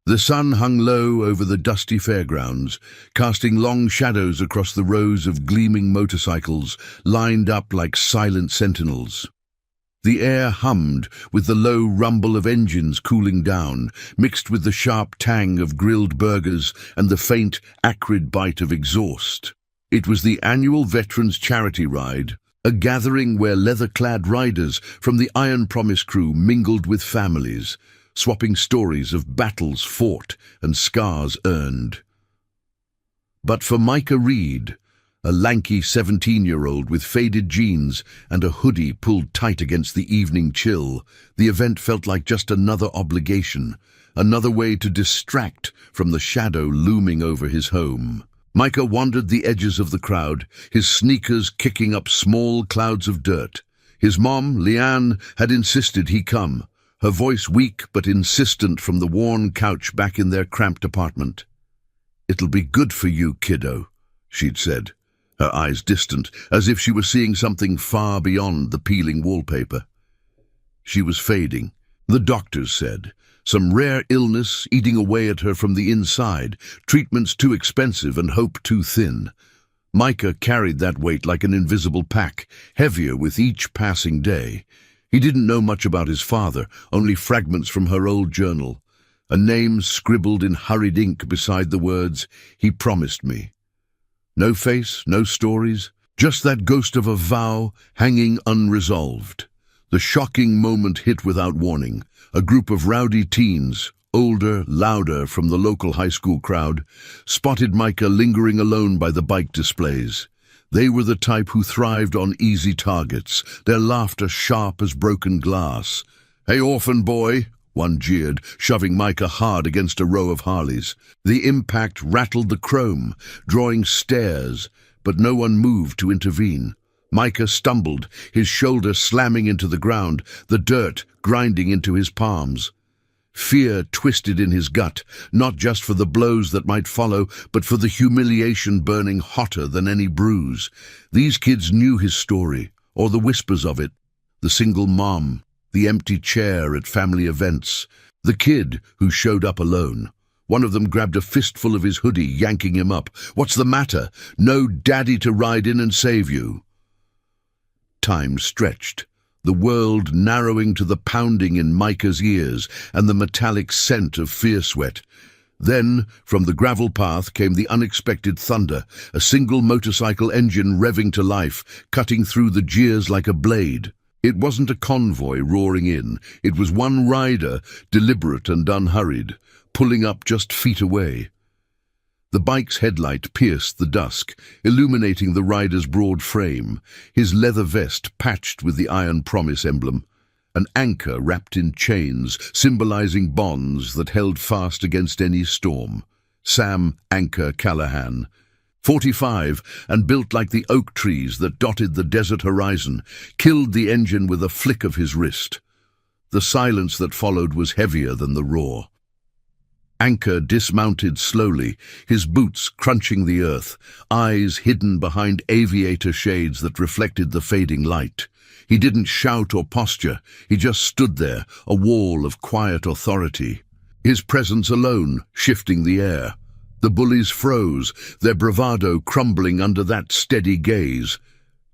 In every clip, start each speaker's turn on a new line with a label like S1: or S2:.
S1: The sun hung low over the dusty fairgrounds, casting long shadows across the rows of gleaming motorcycles lined up like silent sentinels. The air hummed with the low rumble of engines cooling down, mixed with the sharp tang of grilled burgers and the faint, acrid bite of exhaust. It was the annual Veterans Charity Ride, a gathering where leather-clad riders from the Iron Promise crew mingled with families, swapping stories of battles fought and scars earned. But for Micah Reed, a lanky 17-year-old with faded jeans and a hoodie pulled tight against the evening chill, the event felt like just another obligation, another way to distract from the shadow looming over his home. Micah wandered the edges of the crowd, his sneakers kicking up small clouds of dirt. His mom, Leanne, had insisted he come, her voice weak but insistent from the worn couch back in their cramped apartment. "It'll be good for you, kiddo," she'd said, her eyes distant, as if she were seeing something far beyond the peeling wallpaper. She was fading, the doctors said, some rare illness eating away at her from the inside, treatments too expensive and hope too thin. Micah carried that weight like an invisible pack, heavier with each passing day. He didn't know much about his father, only fragments from her old journal. A name scribbled in hurried ink beside the words, "He promised me." No face, no stories, just that ghost of a vow hanging unresolved. The shocking moment hit without warning. A group of rowdy teens, older, louder from the local high school crowd, spotted Micah lingering alone by the bike displays. They were the type who thrived on easy targets, their laughter sharp as broken glass. "Hey, orphan boy," one jeered, shoving Micah hard against a row of Harleys. The impact rattled the chrome, drawing stares, but no one moved to intervene. Micah stumbled, his shoulder slamming into the ground, the dirt grinding into his palms. Fear twisted in his gut, not just for the blows that might follow, but for the humiliation burning hotter than any bruise. These kids knew his story, or the whispers of it. The single mom, the empty chair at family events, the kid who showed up alone. One of them grabbed a fistful of his hoodie, yanking him up. "What's the matter? No daddy to ride in and save you." Time stretched, the world narrowing to the pounding in Micah's ears and the metallic scent of fear sweat. Then, from the gravel path came the unexpected thunder, a single motorcycle engine revving to life, cutting through the jeers like a blade. It wasn't a convoy roaring in, it was one rider, deliberate and unhurried, pulling up just feet away. The bike's headlight pierced the dusk, illuminating the rider's broad frame, his leather vest patched with the Iron Promise emblem, an anchor wrapped in chains, symbolizing bonds that held fast against any storm. Sam Anchor Callahan, 45 and built like the oak trees that dotted the desert horizon, killed the engine with a flick of his wrist. The silence that followed was heavier than the roar. Anchor dismounted slowly, his boots crunching the earth, eyes hidden behind aviator shades that reflected the fading light. He didn't shout or posture, he just stood there, a wall of quiet authority. His presence alone shifting the air. The bullies froze, their bravado crumbling under that steady gaze.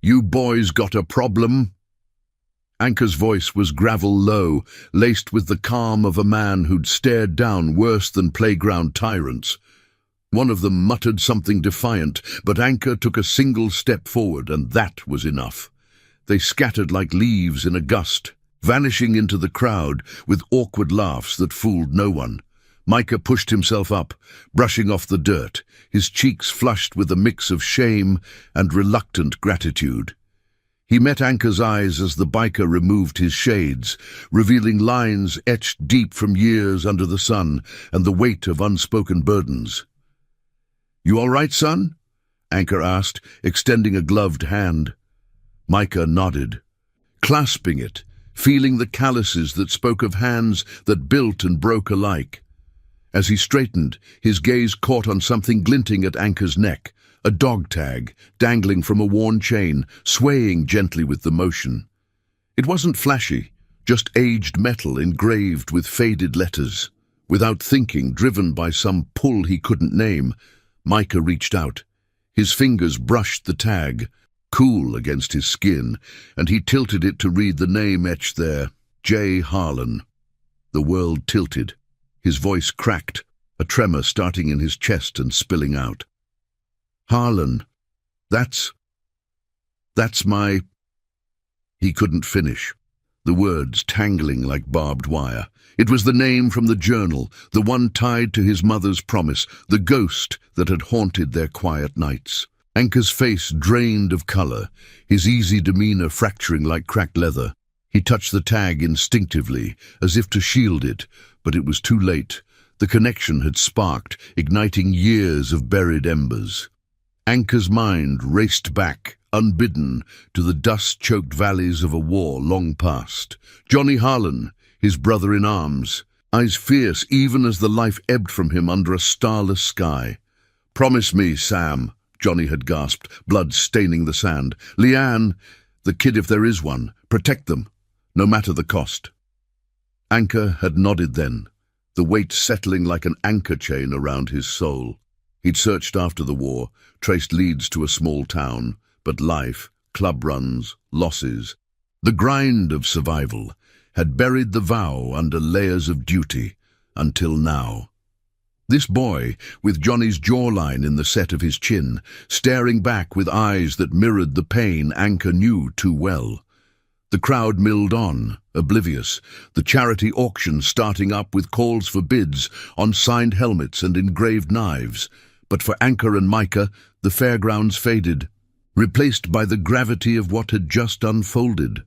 S1: "You boys got a problem?" Anchor's voice was gravel low, laced with the calm of a man who'd stared down worse than playground tyrants. One of them muttered something defiant, but Anchor took a single step forward, and that was enough. They scattered like leaves in a gust, vanishing into the crowd with awkward laughs that fooled no one. Micah pushed himself up, brushing off the dirt, his cheeks flushed with a mix of shame and reluctant gratitude. He met Anchor's eyes as the biker removed his shades, revealing lines etched deep from years under the sun and the weight of unspoken burdens. "You all right, son?" Anchor asked, extending a gloved hand. Micah nodded, clasping it, feeling the calluses that spoke of hands that built and broke alike. As he straightened, his gaze caught on something glinting at Anchor's neck, a dog tag dangling from a worn chain, swaying gently with the motion. It wasn't flashy, just aged metal engraved with faded letters. Without thinking, driven by some pull he couldn't name, Micah reached out. His fingers brushed the tag, cool against his skin, and he tilted it to read the name etched there, J. Harlan. The world tilted. His voice cracked, a tremor starting in his chest and spilling out. Harlan, that's my... He couldn't finish, the words tangling like barbed wire. It was the name from the journal, the one tied to his mother's promise, the ghost that had haunted their quiet nights. Anchor's face drained of color, his easy demeanor fracturing like cracked leather. He touched the tag instinctively, as if to shield it, but it was too late. The connection had sparked, igniting years of buried embers. Anchor's mind raced back, unbidden, to the dust-choked valleys of a war long past. Johnny Harlan, his brother in arms, eyes fierce even as the life ebbed from him under a starless sky. "Promise me, Sam," Johnny had gasped, blood staining the sand. "Leanne, the kid if there is one, protect them, no matter the cost." Anchor had nodded then, the weight settling like an anchor chain around his soul. He'd searched after the war, traced leads to a small town, but life, club runs, losses, the grind of survival, had buried the vow under layers of duty, until now. This boy, with Johnny's jawline in the set of his chin, staring back with eyes that mirrored the pain Anchor knew too well. The crowd milled on, oblivious, the charity auction starting up with calls for bids on signed helmets and engraved knives. But for Anchor and Micah, the fairgrounds faded, replaced by the gravity of what had just unfolded.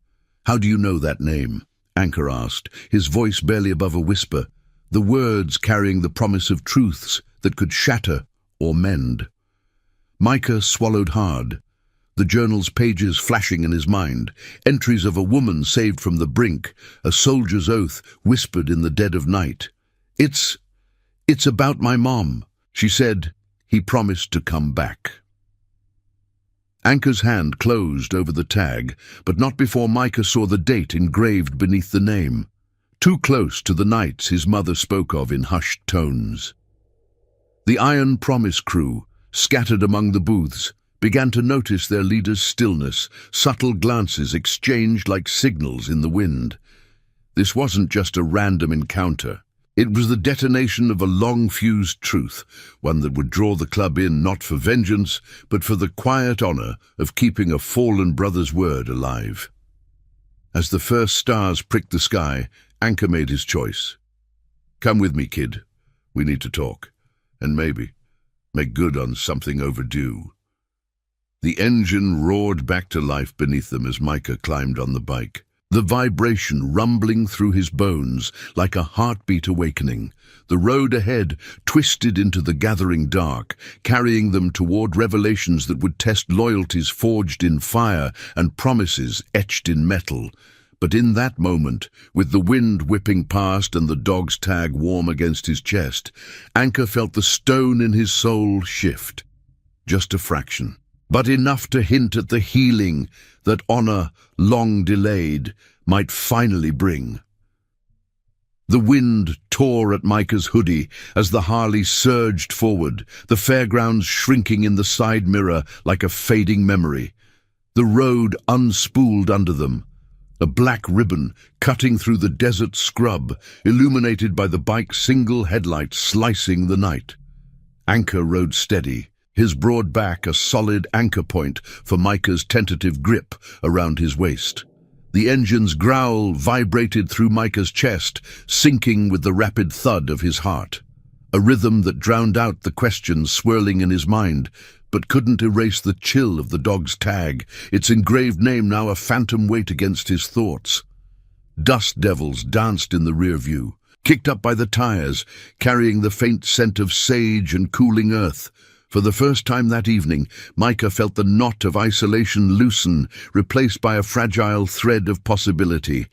S1: "How do you know that name?" Anchor asked, his voice barely above a whisper, the words carrying the promise of truths that could shatter or mend. Micah swallowed hard, the journal's pages flashing in his mind, entries of a woman saved from the brink, a soldier's oath whispered in the dead of night. It's about my mom," she said. "He promised to come back." Anchor's hand closed over the tag, but not before Micah saw the date engraved beneath the name. Too close to the nights his mother spoke of in hushed tones. The Iron Promise crew, scattered among the booths, began to notice their leader's stillness, subtle glances exchanged like signals in the wind. This wasn't just a random encounter. It was the detonation of a long-fused truth, one that would draw the club in not for vengeance, but for the quiet honor of keeping a fallen brother's word alive. As the first stars pricked the sky, Anchor made his choice. "Come with me, kid. We need to talk, and maybe make good on something overdue." The engine roared back to life beneath them as Micah climbed on the bike, the vibration rumbling through his bones like a heartbeat awakening. The road ahead twisted into the gathering dark, carrying them toward revelations that would test loyalties forged in fire and promises etched in metal. But in that moment, with the wind whipping past and the dog's tag warm against his chest, Anchor felt the stone in his soul shift. Just a fraction, but enough to hint at the healing that honor, long delayed, might finally bring. The wind tore at Micah's hoodie as the Harley surged forward, the fairgrounds shrinking in the side mirror like a fading memory. The road unspooled under them, a black ribbon cutting through the desert scrub, illuminated by the bike's single headlight slicing the night. Anchor rode steady, his broad back a solid anchor point for Micah's tentative grip around his waist. The engine's growl vibrated through Micah's chest, syncing with the rapid thud of his heart. A rhythm that drowned out the questions swirling in his mind, but couldn't erase the chill of the dog's tag, its engraved name now a phantom weight against his thoughts. Dust devils danced in the rear view, kicked up by the tires, carrying the faint scent of sage and cooling earth. For the first time that evening, Micah felt the knot of isolation loosen, replaced by a fragile thread of possibility.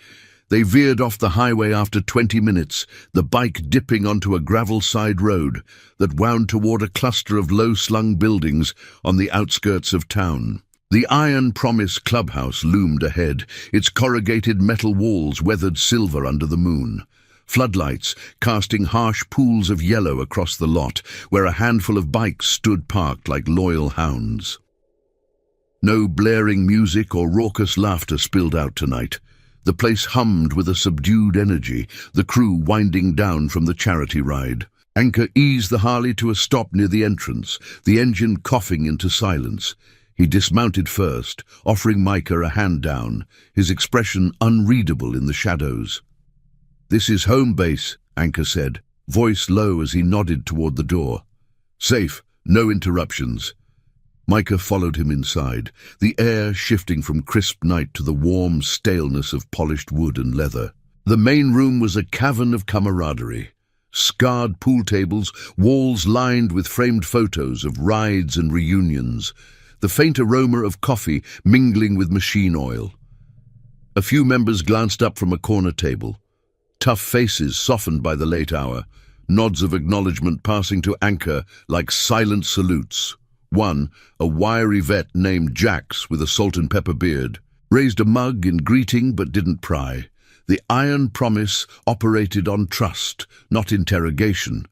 S1: They veered off the highway after 20 minutes, the bike dipping onto a gravel side road that wound toward a cluster of low-slung buildings on the outskirts of town. The Iron Promise clubhouse loomed ahead, its corrugated metal walls weathered silver under the moon. floodlights casting harsh pools of yellow across the lot, where a handful of bikes stood parked like loyal hounds. No blaring music or raucous laughter spilled out tonight. The place hummed with a subdued energy, the crew winding down from the charity ride. Anchor eased the Harley to a stop near the entrance, the engine coughing into silence. He dismounted first, offering Micah a hand down, his expression unreadable in the shadows. "This is home base," Anchor said, voice low as he nodded toward the door. "Safe, no interruptions." Micah followed him inside, the air shifting from crisp night to the warm staleness of polished wood and leather. The main room was a cavern of camaraderie. Scarred pool tables, walls lined with framed photos of rides and reunions, the faint aroma of coffee mingling with machine oil. A few members glanced up from a corner table, tough faces softened by the late hour, nods of acknowledgement passing to Anchor like silent salutes. One, a wiry vet named Jax with a salt and pepper beard, raised a mug in greeting but didn't pry. The iron promise operated on trust, not interrogation.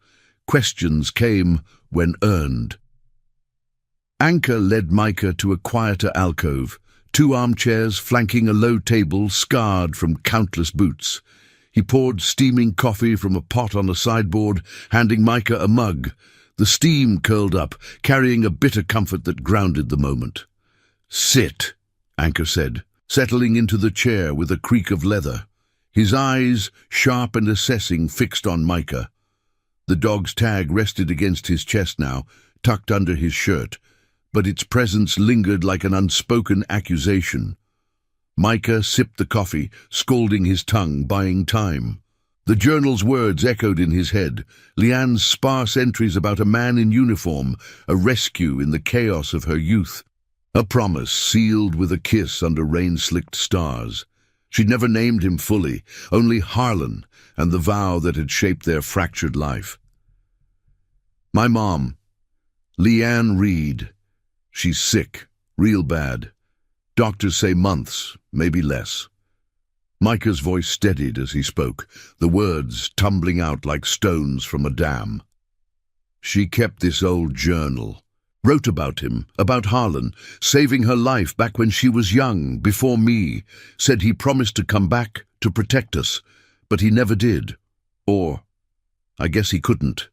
S1: Questions came when earned. Anchor led Micah to a quieter alcove, 2 armchairs flanking a low table scarred from countless boots. He poured steaming coffee from a pot on a sideboard, handing Micah a mug. The steam curled up, carrying a bitter comfort that grounded the moment. "Sit," Anchor said, settling into the chair with a creak of leather. His eyes, sharp and assessing, fixed on Micah. The dog's tag rested against his chest now, tucked under his shirt, but its presence lingered like an unspoken accusation. Micah sipped the coffee, scalding his tongue, buying time. The journal's words echoed in his head, Leanne's sparse entries about a man in uniform, a rescue in the chaos of her youth. A promise sealed with a kiss under rain-slicked stars. She'd never named him fully, only Harlan, and the vow that had shaped their fractured life. "My mom, Leanne Reed. She's sick, real bad. Doctors say months, maybe less." Micah's voice steadied as he spoke, the words tumbling out like stones from a dam. "She kept this old journal, wrote about him, about Harlan, saving her life back when she was young, before me, said he promised to come back to protect us, but he never did. Or, I guess he couldn't."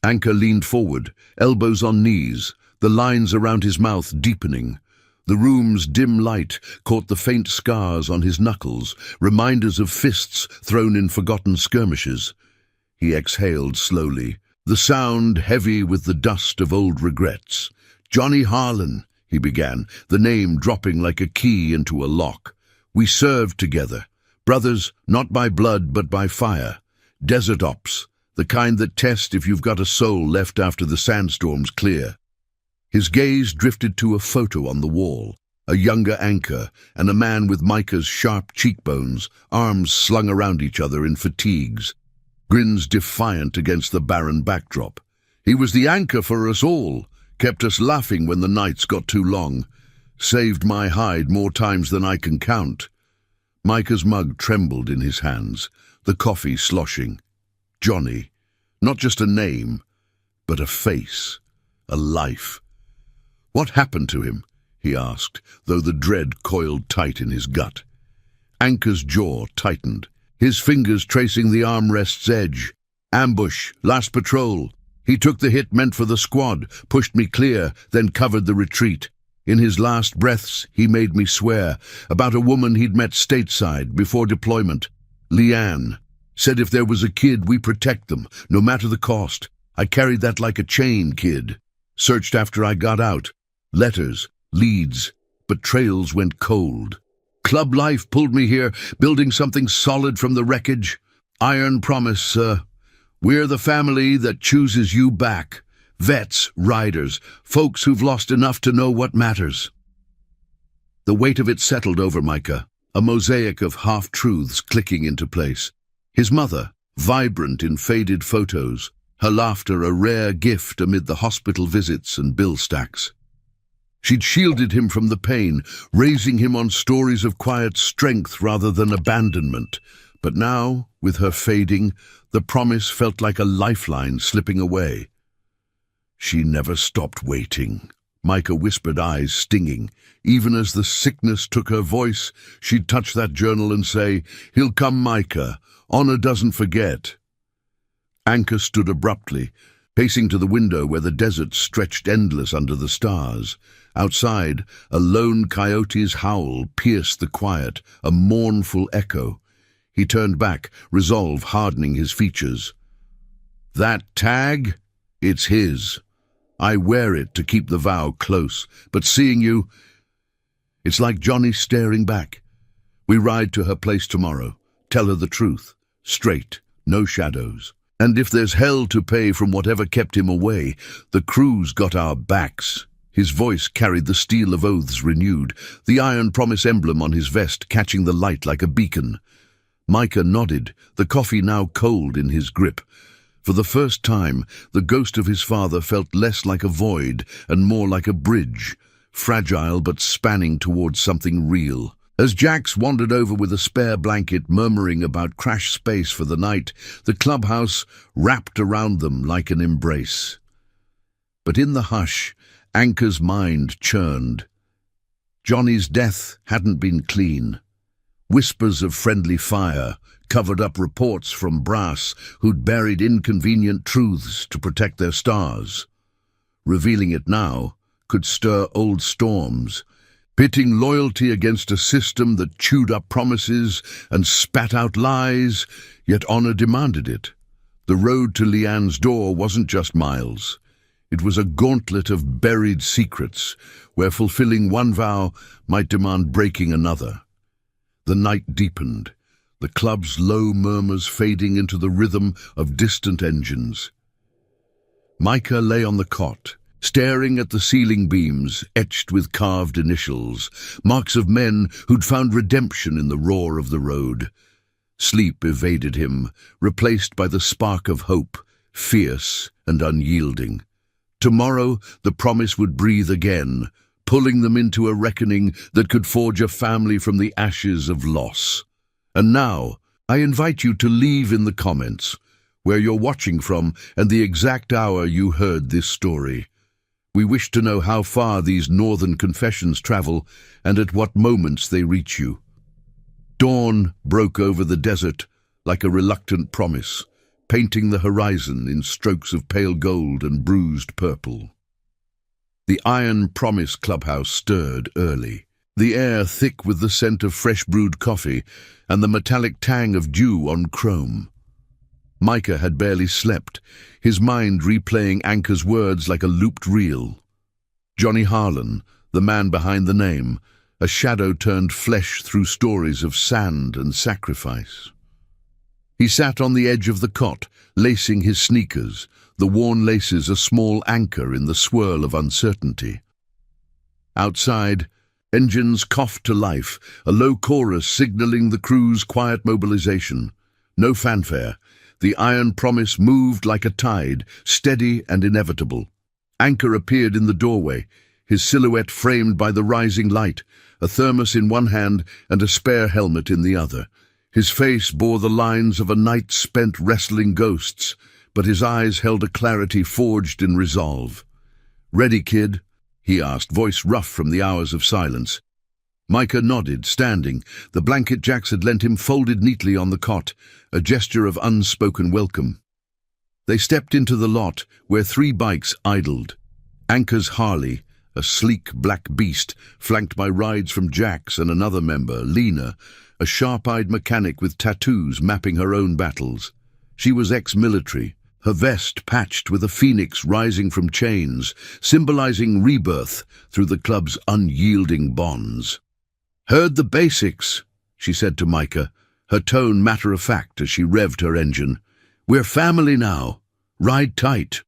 S1: Anchor leaned forward, elbows on knees, the lines around his mouth deepening. The room's dim light caught the faint scars on his knuckles, reminders of fists thrown in forgotten skirmishes. He exhaled slowly, the sound heavy with the dust of old regrets. "Johnny Harlan," he began, the name dropping like a key into a lock. "We served together, brothers not by blood but by fire. Desert ops, the kind that test if you've got a soul left after the sandstorms clear." His gaze drifted to a photo on the wall, a younger Anchor and a man with Micah's sharp cheekbones, arms slung around each other in fatigues, grins defiant against the barren backdrop. "He was the anchor for us all, kept us laughing when the nights got too long, saved my hide more times than I can count." Micah's mug trembled in his hands, the coffee sloshing. Johnny, not just a name, but a face, a life. "What happened to him?" he asked, though the dread coiled tight in his gut. Anchor's jaw tightened, his fingers tracing the armrest's edge. "Ambush, last patrol. He took the hit meant for the squad, pushed me clear, then covered the retreat. In his last breaths, he made me swear, about a woman he'd met stateside before deployment. Leanne. Said if there was a kid, we protect them, no matter the cost. I carried that like a chain, kid. Searched after I got out. Letters, leads, but trails went cold. Club life pulled me here, building something solid from the wreckage. Iron promise, sir. We're the family that chooses you back. Vets, riders, folks who've lost enough to know what matters." The weight of it settled over Micah, a mosaic of half-truths clicking into place. His mother, vibrant in faded photos, her laughter a rare gift amid the hospital visits and bill stacks. She'd shielded him from the pain, raising him on stories of quiet strength rather than abandonment, But now, with her fading, the promise felt like a lifeline slipping away. She never stopped waiting. Micah whispered, eyes stinging. Even as the sickness took her voice, she'd touch that journal and say, "He'll come, Micah. Honor doesn't forget." Anchor stood abruptly, pacing to the window where the desert stretched endless under the stars. Outside, a lone coyote's howl pierced the quiet, a mournful echo. He turned back, resolve hardening his features. "That tag? It's his. I wear it to keep the vow close, but seeing you, it's like Johnny staring back. We ride to her place tomorrow, tell her the truth, straight, no shadows. And if there's hell to pay from whatever kept him away, the crew's got our backs." His voice carried the steel of oaths renewed, the iron promise emblem on his vest catching the light like a beacon. Micah nodded, the coffee now cold in his grip. For the first time, the ghost of his father felt less like a void and more like a bridge, fragile but spanning towards something real. As Jax wandered over with a spare blanket, murmuring about crash space for the night, the clubhouse wrapped around them like an embrace. But in the hush, Anchor's mind churned. Johnny's death hadn't been clean. Whispers of friendly fire covered up reports from brass who'd buried inconvenient truths to protect their stars. Revealing it now could stir old storms, pitting loyalty against a system that chewed up promises and spat out lies, yet honor demanded it. The road to Leanne's door wasn't just miles. It was a gauntlet of buried secrets, where fulfilling one vow might demand breaking another. The night deepened, the club's low murmurs fading into the rhythm of distant engines. Micah lay on the cot, staring at the ceiling beams etched with carved initials, marks of men who'd found redemption in the roar of the road. Sleep evaded him, replaced by the spark of hope, fierce and unyielding. Tomorrow the promise would breathe again, pulling them into a reckoning that could forge a family from the ashes of loss. And now, I invite you to leave in the comments where you're watching from and the exact hour you heard this story. We wish to know how far these northern confessions travel and at what moments they reach you. Dawn broke over the desert like a reluctant promise, painting the horizon in strokes of pale gold and bruised purple. The Iron Promise clubhouse stirred early, the air thick with the scent of fresh-brewed coffee and the metallic tang of dew on chrome. Micah had barely slept, his mind replaying Anchor's words like a looped reel. Johnny Harlan, the man behind the name, a shadow turned flesh through stories of sand and sacrifice. He sat on the edge of the cot, lacing his sneakers, the worn laces a small anchor in the swirl of uncertainty. Outside, engines coughed to life, a low chorus signaling the crew's quiet mobilization. No fanfare. The Iron Promise moved like a tide, steady and inevitable. Anchor appeared in the doorway, his silhouette framed by the rising light, a thermos in one hand and a spare helmet in the other. His face bore the lines of a night spent wrestling ghosts, but his eyes held a clarity forged in resolve. "Ready, kid?" he asked, voice rough from the hours of silence. Micah nodded, standing, the blanket Jax had lent him folded neatly on the cot, a gesture of unspoken welcome. They stepped into the lot, where 3 bikes idled. Anchor's Harley, a sleek black beast, flanked by rides from Jax and another member, Lena, a sharp-eyed mechanic with tattoos mapping her own battles. She was ex-military, her vest patched with a phoenix rising from chains, symbolizing rebirth through the club's unyielding bonds. "Heard the basics," she said to Micah, her tone matter-of-fact as she revved her engine. "We're family now. Ride tight."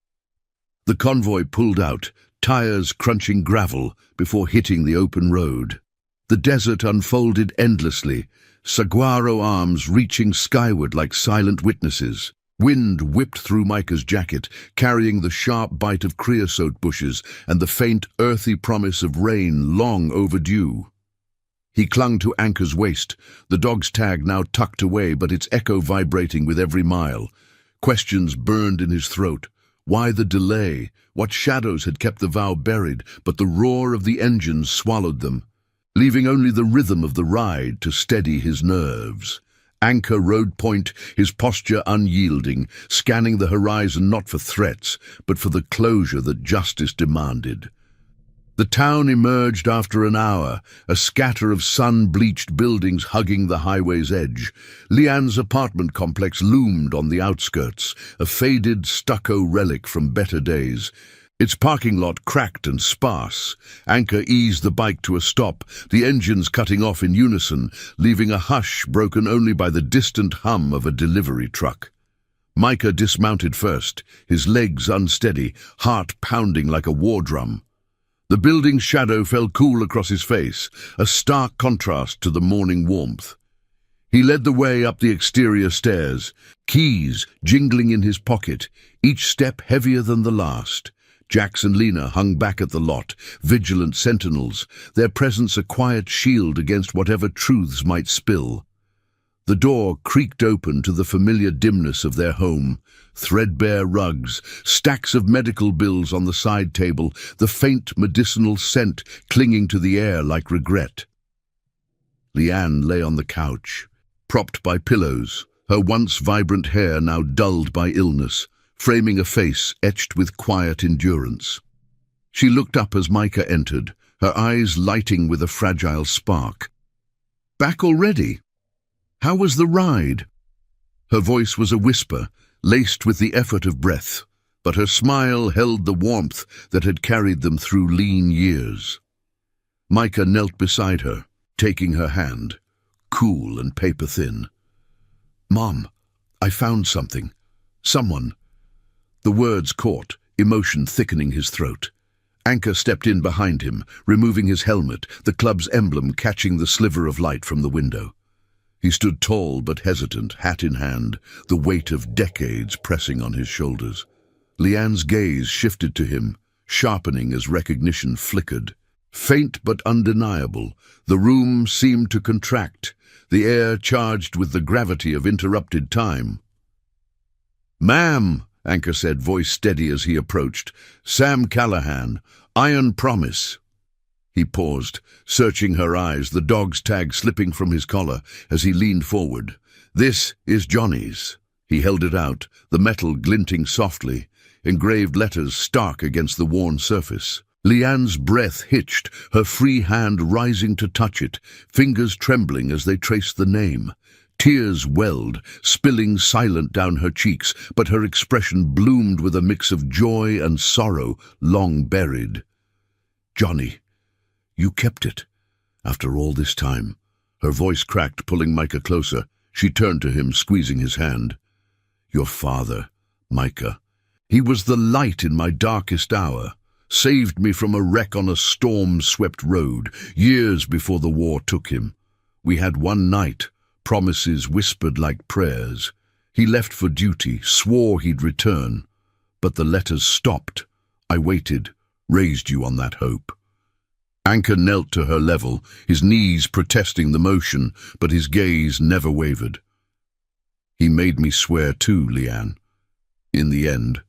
S1: The convoy pulled out, tires crunching gravel before hitting the open road. The desert unfolded endlessly, saguaro arms reaching skyward like silent witnesses. Wind whipped through Micah's jacket, carrying the sharp bite of creosote bushes and the faint, earthy promise of rain long overdue. He clung to Anchor's waist, the dog's tag now tucked away but its echo vibrating with every mile. Questions burned in his throat. Why the delay? What shadows had kept the vow buried? But the roar of the engines swallowed them, leaving only the rhythm of the ride to steady his nerves. Anchor rode point, his posture unyielding, scanning the horizon not for threats, but for the closure that justice demanded. The town emerged after an hour, a scatter of sun-bleached buildings hugging the highway's edge. Leanne's apartment complex loomed on the outskirts, a faded stucco relic from better days. Its parking lot cracked and sparse. Anchor eased the bike to a stop, the engines cutting off in unison, leaving a hush broken only by the distant hum of a delivery truck. Micah dismounted first, his legs unsteady, heart pounding like a war drum. The building's shadow fell cool across his face, a stark contrast to the morning warmth. He led the way up the exterior stairs, keys jingling in his pocket, each step heavier than the last. Jax and Lena hung back at the lot, vigilant sentinels, their presence a quiet shield against whatever truths might spill. The door creaked open to the familiar dimness of their home. Threadbare rugs, stacks of medical bills on the side table, the faint medicinal scent clinging to the air like regret. Leanne lay on the couch, propped by pillows, her once vibrant hair now dulled by illness, framing a face etched with quiet endurance. She looked up as Micah entered, her eyes lighting with a fragile spark. "Back already? How was the ride?" Her voice was a whisper, laced with the effort of breath, but her smile held the warmth that had carried them through lean years. Micah knelt beside her, taking her hand, cool and paper-thin. "Mom, I found something. Someone." The words caught, emotion thickening his throat. Anchor stepped in behind him, removing his helmet, the club's emblem catching the sliver of light from the window. He stood tall but hesitant, hat in hand, the weight of decades pressing on his shoulders. Leanne's gaze shifted to him, sharpening as recognition flickered. Faint but undeniable, the room seemed to contract, the air charged with the gravity of interrupted time. "Ma'am," Anchor said, voice steady as he approached. "Sam Callahan, Iron Promise." He paused, searching her eyes, the dog's tag slipping from his collar as he leaned forward. "This is Johnny's." He held it out, the metal glinting softly, engraved letters stark against the worn surface. Leanne's breath hitched, her free hand rising to touch it, fingers trembling as they traced the name. Tears welled, spilling silent down her cheeks, but her expression bloomed with a mix of joy and sorrow long buried. "Johnny, you kept it, after all this time." Her voice cracked, pulling Micah closer. She turned to him, squeezing his hand. "Your father, Micah. He was the light in my darkest hour, saved me from a wreck on a storm-swept road, years before the war took him. We had one night, promises whispered like prayers. He left for duty, swore he'd return. But the letters stopped. I waited, raised you on that hope." Anchor knelt to her level, his knees protesting the motion, but his gaze never wavered. "He made me swear too, Leanne. In the end.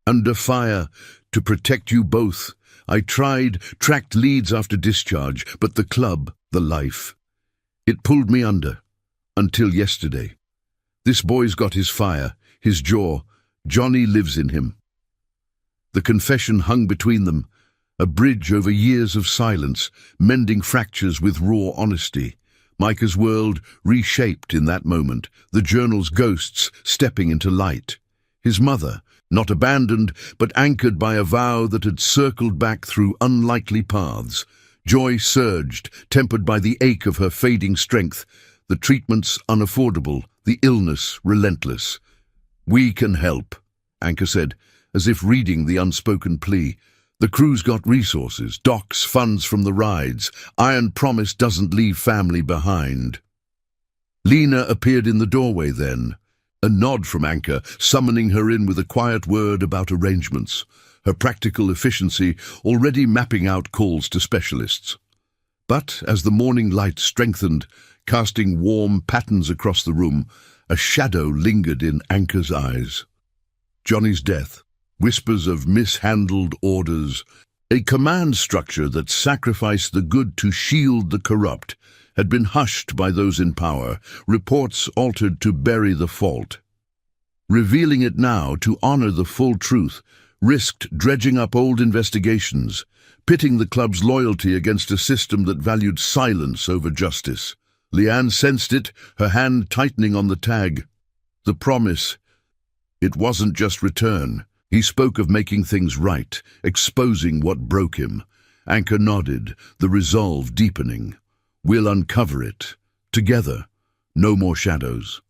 S1: Under fire, to protect you both. I tried, tracked leads after discharge, but the club, the life. It pulled me under. Until yesterday. This boy's got his fire, his jaw. Johnny lives in him." The confession hung between them, a bridge over years of silence, mending fractures with raw honesty. Micah's world reshaped in that moment, the journal's ghosts stepping into light. His mother, not abandoned, but anchored by a vow that had circled back through unlikely paths. Joy surged, tempered by the ache of her fading strength, the treatments unaffordable, the illness relentless. "We can help," Anchor said, as if reading the unspoken plea. "The crew's got resources, docks, funds from the rides. Iron Promise doesn't leave family behind." Lena appeared in the doorway then, a nod from Anchor, summoning her in with a quiet word about arrangements, her practical efficiency already mapping out calls to specialists. But as the morning light strengthened, casting warm patterns across the room, a shadow lingered in Anchor's eyes. Johnny's death, whispers of mishandled orders, a command structure that sacrificed the good to shield the corrupt, had been hushed by those in power, reports altered to bury the fault. Revealing it now to honor the full truth risked dredging up old investigations, pitting the club's loyalty against a system that valued silence over justice. Leanne sensed it, her hand tightening on the tag. The promise. It wasn't just return. He spoke of making things right, exposing what broke him. Anchor nodded, the resolve deepening. We'll uncover it. Together. No more shadows.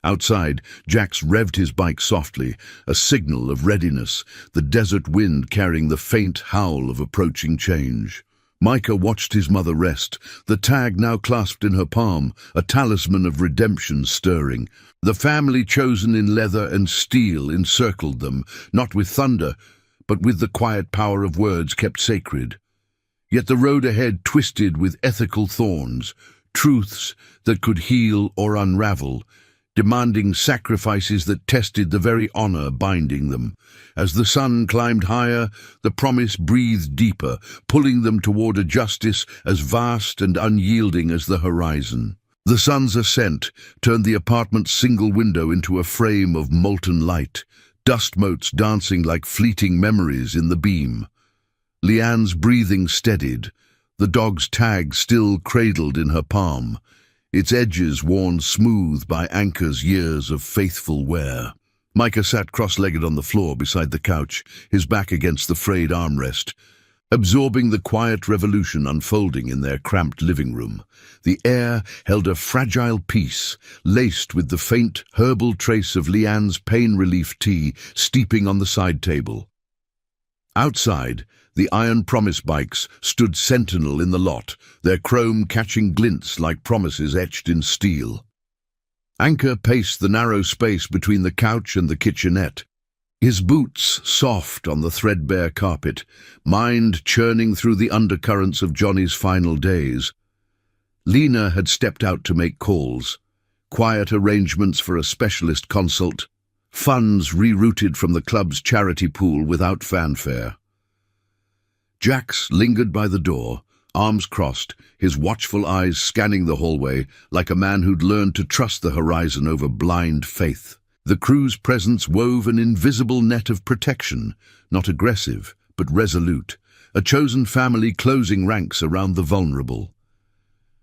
S1: Outside, Jax revved his bike softly, a signal of readiness, the desert wind carrying the faint howl of approaching change. Micah watched his mother rest, the tag now clasped in her palm, a talisman of redemption stirring. The family chosen in leather and steel encircled them, not with thunder, but with the quiet power of words kept sacred. Yet the road ahead twisted with ethical thorns, truths that could heal or unravel, demanding sacrifices that tested the very honor binding them. As the sun climbed higher, the promise breathed deeper, pulling them toward a justice as vast and unyielding as the horizon. The sun's ascent turned the apartment's single window into a frame of molten light, dust motes dancing like fleeting memories in the beam. Leanne's breathing steadied, the dog's tag still cradled in her palm, its edges worn smooth by Anchor's years of faithful wear. Micah sat cross-legged on the floor beside the couch, his back against the frayed armrest, absorbing the quiet revolution unfolding in their cramped living room. The air held a fragile peace, laced with the faint herbal trace of Leanne's pain relief tea steeping on the side table. Outside, the iron promise bikes stood sentinel in the lot, their chrome catching glints like promises etched in steel. Anchor paced the narrow space between the couch and the kitchenette, his boots soft on the threadbare carpet, mind churning through the undercurrents of Johnny's final days. Lena had stepped out to make calls, quiet arrangements for a specialist consult, funds rerouted from the club's charity pool without fanfare. Jax lingered by the door, arms crossed, his watchful eyes scanning the hallway like a man who'd learned to trust the horizon over blind faith. The crew's presence wove an invisible net of protection, not aggressive, but resolute, a chosen family closing ranks around the vulnerable.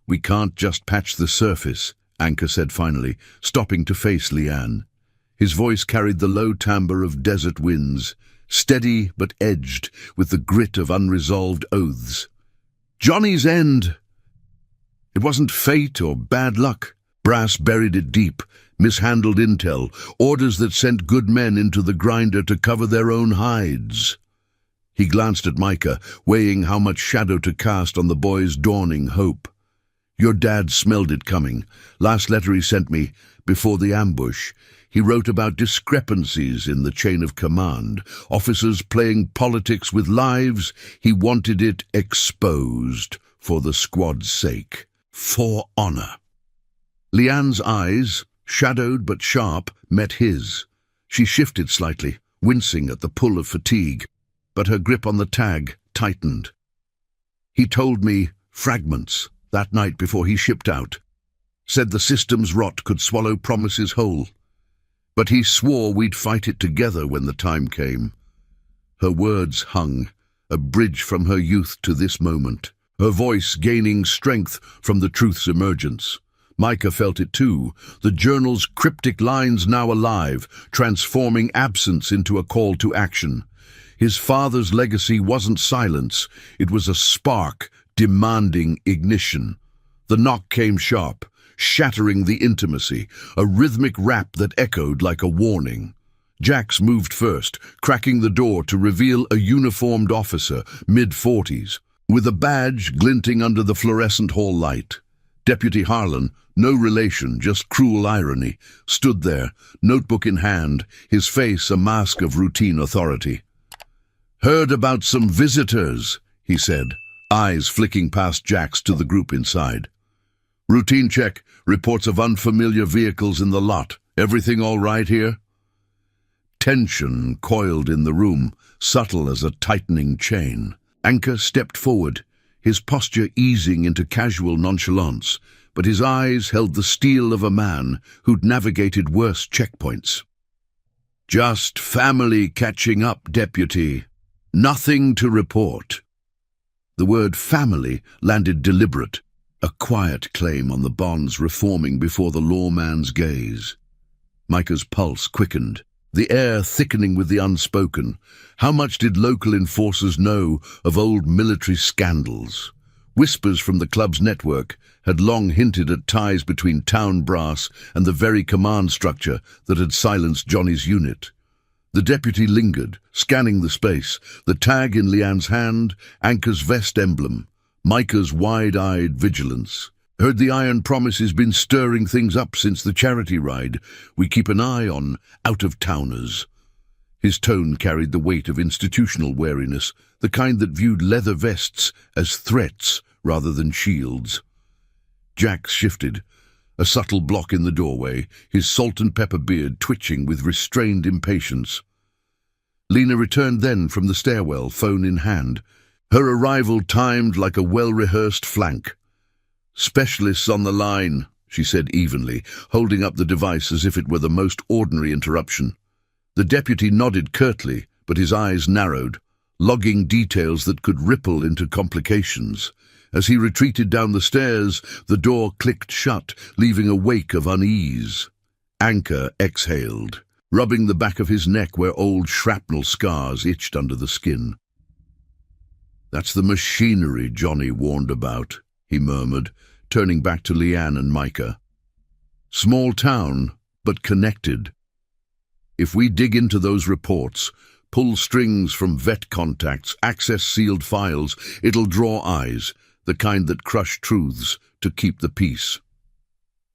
S1: "We can't just patch the surface," Anchor said finally, stopping to face Leanne. His voice carried the low timbre of desert winds, steady but edged with the grit of unresolved oaths. Johnny's end! It wasn't fate or bad luck. Brass buried it deep, mishandled intel, orders that sent good men into the grinder to cover their own hides. He glanced at Micah, weighing how much shadow to cast on the boy's dawning hope. "Your dad smelled it coming. Last letter he sent me, before the ambush. He wrote about discrepancies in the chain of command, officers playing politics with lives. He wanted it exposed for the squad's sake, for honor." Leanne's eyes, shadowed but sharp, met his. She shifted slightly, wincing at the pull of fatigue, but her grip on the tag tightened. "He told me fragments that night before he shipped out. Said the system's rot could swallow promises whole. But he swore we'd fight it together when the time came." Her words hung, a bridge from her youth to this moment, her voice gaining strength from the truth's emergence. Micah felt it too, the journal's cryptic lines now alive, transforming absence into a call to action. His father's legacy wasn't silence, it was a spark demanding ignition. The knock came sharp, shattering the intimacy, a rhythmic rap that echoed like a warning. Jax moved first, cracking the door to reveal a uniformed officer, mid-40s, with a badge glinting under the fluorescent hall light. Deputy Harlan, no relation, just cruel irony, stood there, notebook in hand, his face a mask of routine authority. "Heard about some visitors," he said, eyes flicking past Jack's to the group inside. "Routine check. Reports of unfamiliar vehicles in the lot. Everything all right here?" Tension coiled in the room, subtle as a tightening chain. Anchor stepped forward, his posture easing into casual nonchalance, but his eyes held the steel of a man who'd navigated worse checkpoints. "Just family catching up, Deputy. Nothing to report." The word family landed deliberate, a quiet claim on the bonds reforming before the lawman's gaze. Micah's pulse quickened, the air thickening with the unspoken. How much did local enforcers know of old military scandals? Whispers from the club's network had long hinted at ties between town brass and the very command structure that had silenced Johnny's unit. The deputy lingered, scanning the space, the tag in Leanne's hand, Anchor's vest emblem, Micah's wide-eyed vigilance. "Heard the Iron Promise has been stirring things up since the charity ride. We keep an eye on out-of-towners." His tone carried the weight of institutional wariness, the kind that viewed leather vests as threats rather than shields. Jack shifted, a subtle block in the doorway, his salt-and-pepper beard twitching with restrained impatience. Lena returned then from the stairwell, phone in hand, her arrival timed like a well-rehearsed flank. "Specialists on the line," she said evenly, holding up the device as if it were the most ordinary interruption. The deputy nodded curtly, but his eyes narrowed, logging details that could ripple into complications. As he retreated down the stairs, the door clicked shut, leaving a wake of unease. Anchor exhaled, rubbing the back of his neck where old shrapnel scars itched under the skin. "That's the machinery Johnny warned about," he murmured, turning back to Leanne and Micah. "Small town, but connected. If we dig into those reports, pull strings from vet contacts, access sealed files, it'll draw eyes, the kind that crush truths to keep the peace."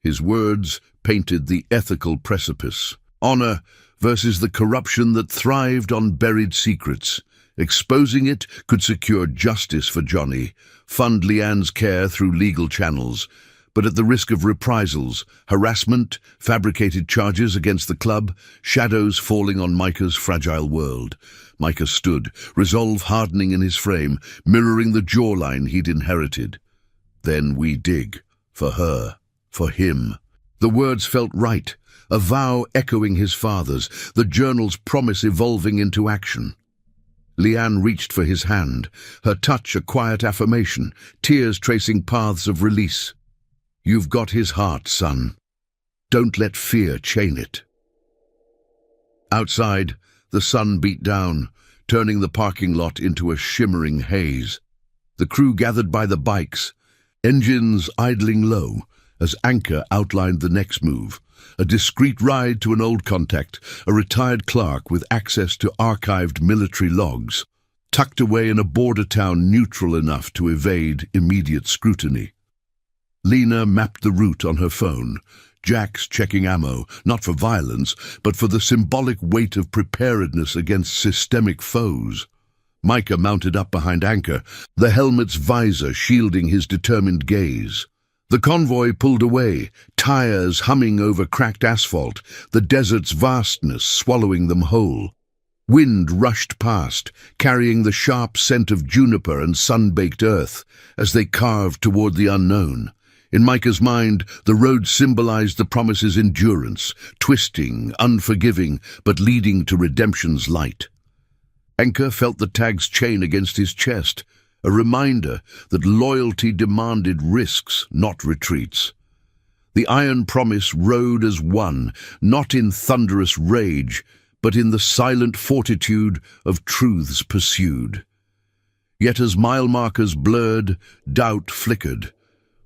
S1: His words painted the ethical precipice. Honor versus the corruption that thrived on buried secrets. Exposing it could secure justice for Johnny, fund Leanne's care through legal channels, but at the risk of reprisals, harassment, fabricated charges against the club, shadows falling on Micah's fragile world. Micah stood, resolve hardening in his frame, mirroring the jawline he'd inherited. "Then we dig. For her. For him." The words felt right, a vow echoing his father's, the journal's promise evolving into action. Leanne reached for his hand, her touch a quiet affirmation, tears tracing paths of release. "You've got his heart, son. Don't let fear chain it." Outside, the sun beat down, turning the parking lot into a shimmering haze. The crew gathered by the bikes, engines idling low, as Anchor outlined the next move. A discreet ride to an old contact, a retired clerk with access to archived military logs, tucked away in a border town neutral enough to evade immediate scrutiny. Lena mapped the route on her phone, Jack's checking ammo, not for violence, but for the symbolic weight of preparedness against systemic foes. Micah mounted up behind Anchor, the helmet's visor shielding his determined gaze. The convoy pulled away, tires humming over cracked asphalt, the desert's vastness swallowing them whole. Wind rushed past, carrying the sharp scent of juniper and sun-baked earth as they carved toward the unknown. In Micah's mind, the road symbolized the promise's endurance, twisting, unforgiving, but leading to redemption's light. Anchor felt the tag's chain against his chest, a reminder that loyalty demanded risks, not retreats. The Iron Promise rode as one, not in thunderous rage, but in the silent fortitude of truths pursued. Yet as mile markers blurred, doubt flickered.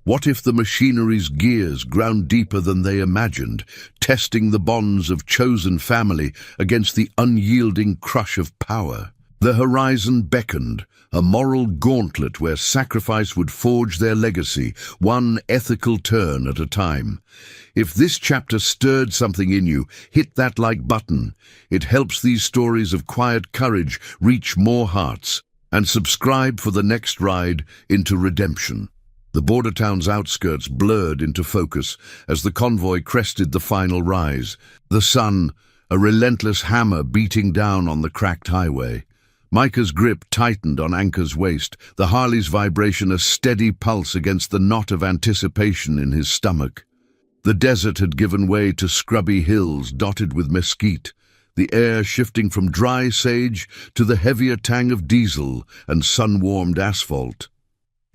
S1: What if the machinery's gears ground deeper than they imagined, testing the bonds of chosen family against the unyielding crush of power? The horizon beckoned, a moral gauntlet where sacrifice would forge their legacy, one ethical turn at a time. If this chapter stirred something in you, hit that like button. It helps these stories of quiet courage reach more hearts. and subscribe for the next ride into redemption. The border town's outskirts blurred into focus as the convoy crested the final rise. The sun, a relentless hammer beating down on the cracked highway. Micah's grip tightened on Anchor's waist, the Harley's vibration a steady pulse against the knot of anticipation in his stomach. The desert had given way to scrubby hills dotted with mesquite, the air shifting from dry sage to the heavier tang of diesel and sun-warmed asphalt.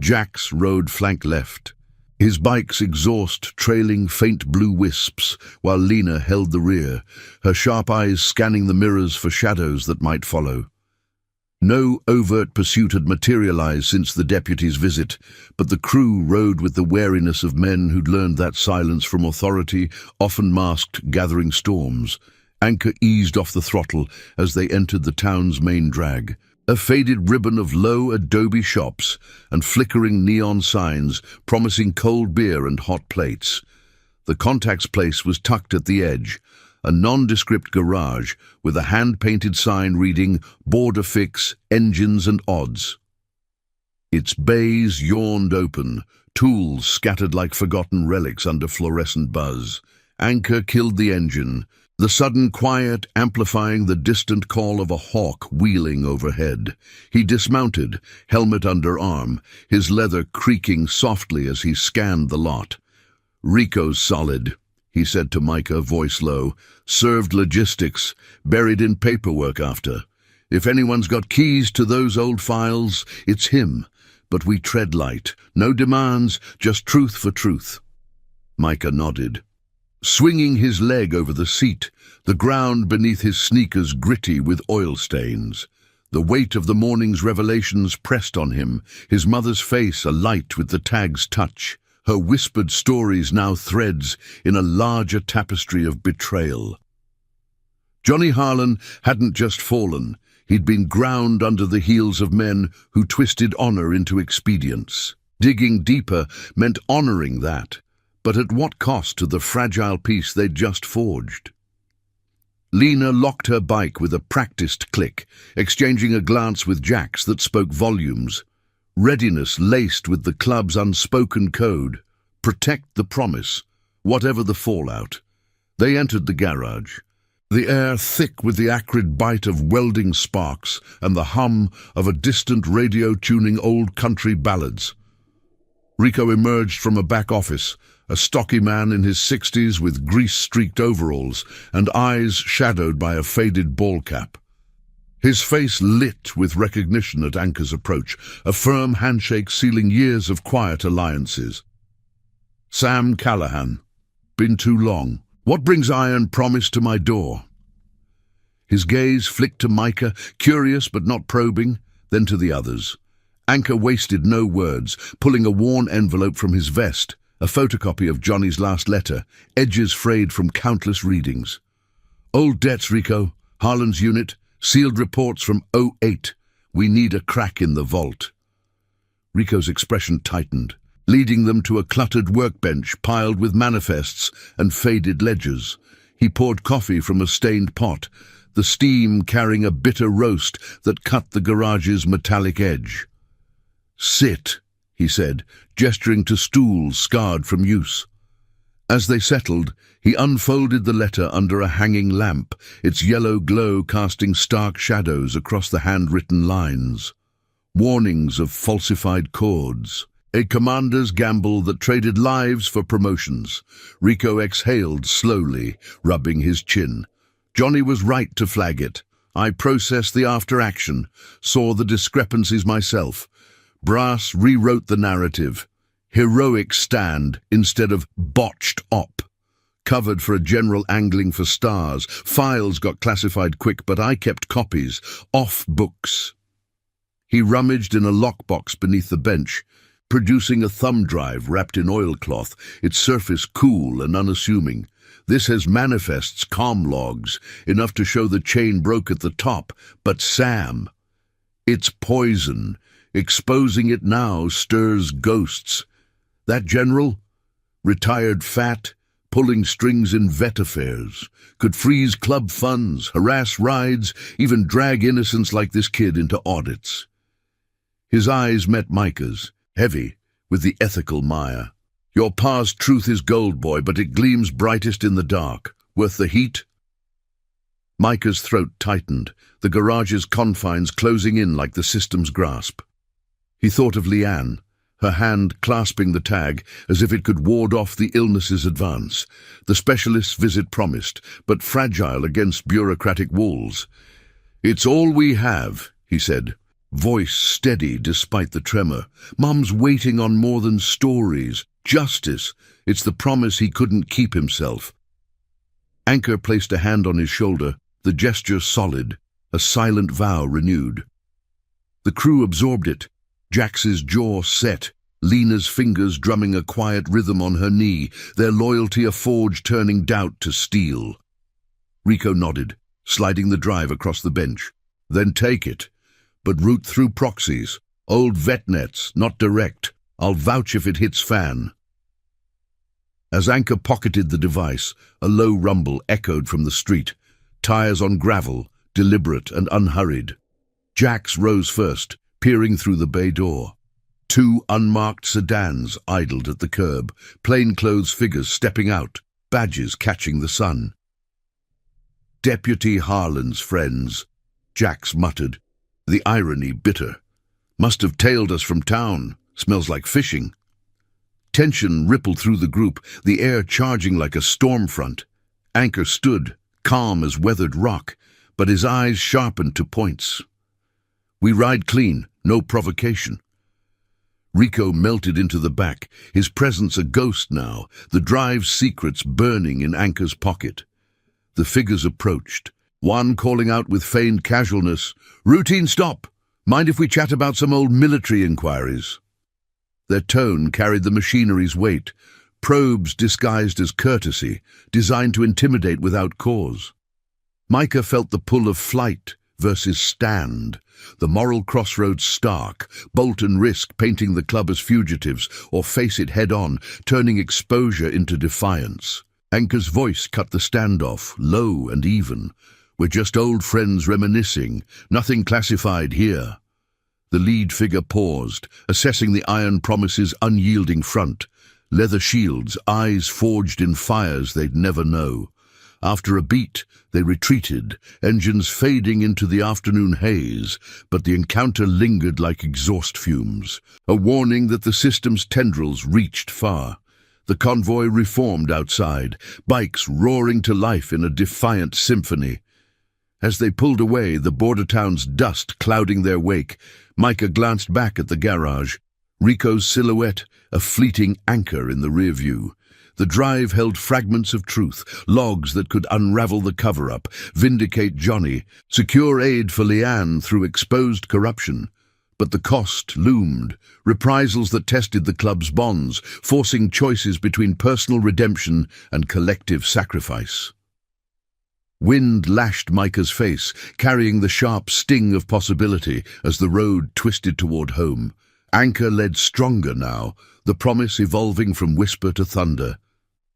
S1: Jax rode flank left, his bike's exhaust trailing faint blue wisps, while Lena held the rear, her sharp eyes scanning the mirrors for shadows that might follow. No overt pursuit had materialized since the deputy's visit, but the crew rode with the wariness of men who'd learned that silence from authority often masked gathering storms. Anchor eased off the throttle as they entered the town's main drag. A faded ribbon of low adobe shops and flickering neon signs promising cold beer and hot plates. The contacts place was tucked at the edge, a nondescript garage with a hand-painted sign reading Border Fix, Engines and Odds. Its bays yawned open, tools scattered like forgotten relics under fluorescent buzz. Anchor killed the engine, the sudden quiet amplifying the distant call of a hawk wheeling overhead. He dismounted, helmet under arm, his leather creaking softly as he scanned the lot. "Rico's solid," he said to Micah, voice low. "Served logistics, buried in paperwork after. If anyone's got keys to those old files, it's him. But we tread light. No demands, just truth for truth." Micah nodded. Swinging his leg over the seat, the ground beneath his sneakers gritty with oil stains. The weight of the morning's revelations pressed on him, his mother's face alight with the tag's touch, her whispered stories now threads in a larger tapestry of betrayal. Johnny Harlan hadn't just fallen, he'd been ground under the heels of men who twisted honor into expedience. Digging deeper meant honoring that, but at what cost to the fragile peace they'd just forged? Lena locked her bike with a practiced click, exchanging a glance with Jax that spoke volumes. Readiness laced with the club's unspoken code. Protect the promise, whatever the fallout. They entered the garage, the air thick with the acrid bite of welding sparks and the hum of a distant radio-tuning old country ballads. Rico emerged from a back office, a stocky man in his 60s with grease-streaked overalls and eyes shadowed by a faded ball cap. His face lit with recognition at Anchor's approach, a firm handshake sealing years of quiet alliances. "Sam Callahan. Been too long. What brings iron promise to my door?" His gaze flicked to Micah, curious but not probing, then to the others. Anchor wasted no words, pulling a worn envelope from his vest, a photocopy of Johnny's last letter, edges frayed from countless readings. "Old debts, Rico. Harlan's unit. Sealed reports from '08. We need a crack in the vault." Rico's expression tightened, leading them to a cluttered workbench piled with manifests and faded ledgers. He poured coffee from a stained pot, the steam carrying a bitter roast that cut the garage's metallic edge. "Sit," he said, gesturing to stools scarred from use. As they settled, he unfolded the letter under a hanging lamp, its yellow glow casting stark shadows across the handwritten lines. Warnings of falsified chords. A commander's gamble that traded lives for promotions. Rico exhaled slowly, rubbing his chin. Johnny was right to flag it. I processed the after-action, saw the discrepancies myself. Brass rewrote the narrative. Heroic stand instead of botched op. Covered for a general angling for stars. Files got classified quick, but I kept copies. Off books. He rummaged in a lockbox beneath the bench, producing a thumb drive wrapped in oilcloth, its surface cool and unassuming. "This has manifests, comm logs, enough to show the chain broke at the top, but Sam, it's poison. Exposing it now stirs ghosts. That general, retired fat, pulling strings in vet affairs, could freeze club funds, harass rides, even drag innocents like this kid into audits. His eyes met Micah's, heavy with the ethical mire. "Your pa's truth is gold, boy, but it gleams brightest in the dark. Worth the heat?" Micah's throat tightened, the garage's confines closing in like the system's grasp. He thought of Leanne, her hand clasping the tag as if it could ward off the illness's advance. The specialist's visit promised, but fragile against bureaucratic walls. "It's all we have," he said, voice steady despite the tremor. "Mum's waiting on more than stories. Justice. It's the promise he couldn't keep himself." Anchor placed a hand on his shoulder, the gesture solid, a silent vow renewed. The crew absorbed it, Jax's jaw set, Lena's fingers drumming a quiet rhythm on her knee, their loyalty a forge turning doubt to steel. Rico nodded, sliding the drive across the bench. "Then take it, but route through proxies, old vet nets, not direct. I'll vouch if it hits fan." As Anchor pocketed the device, a low rumble echoed from the street, tires on gravel, deliberate and unhurried. Jax rose first, peering through the bay door. Two unmarked sedans idled at the curb, plainclothes figures stepping out, badges catching the sun. "Deputy Harlan's friends," Jax muttered, the irony bitter. "Must have tailed us from town. Smells like fishing." Tension rippled through the group, the air charging like a storm front. Anchor stood, calm as weathered rock, but his eyes sharpened to points. "We ride clean, no provocation." Rico melted into the back, his presence a ghost now, the drive's secrets burning in Anchor's pocket. The figures approached, one calling out with feigned casualness, "Routine stop! Mind if we chat about some old military inquiries?" Their tone carried the machinery's weight, probes disguised as courtesy, designed to intimidate without cause. Micah felt the pull of flight versus stand, the moral crossroads stark, bolt and risk painting the club as fugitives, or face it head-on, turning exposure into defiance. Anchor's voice cut the standoff, low and even. "We're just old friends reminiscing, nothing classified here." The lead figure paused, assessing the iron promise's unyielding front. Leather shields, eyes forged in fires they'd never know. After a beat, they retreated, engines fading into the afternoon haze, but the encounter lingered like exhaust fumes, a warning that the system's tendrils reached far. The convoy reformed outside, bikes roaring to life in a defiant symphony. As they pulled away, the border town's dust clouding their wake, Micah glanced back at the garage. Rico's silhouette, a fleeting anchor in the rear view. The drive held fragments of truth, logs that could unravel the cover-up, vindicate Johnny, secure aid for Leanne through exposed corruption. But the cost loomed, reprisals that tested the club's bonds, forcing choices between personal redemption and collective sacrifice. Wind lashed Micah's face, carrying the sharp sting of possibility as the road twisted toward home. Anchor led stronger now, the promise evolving from whisper to thunder,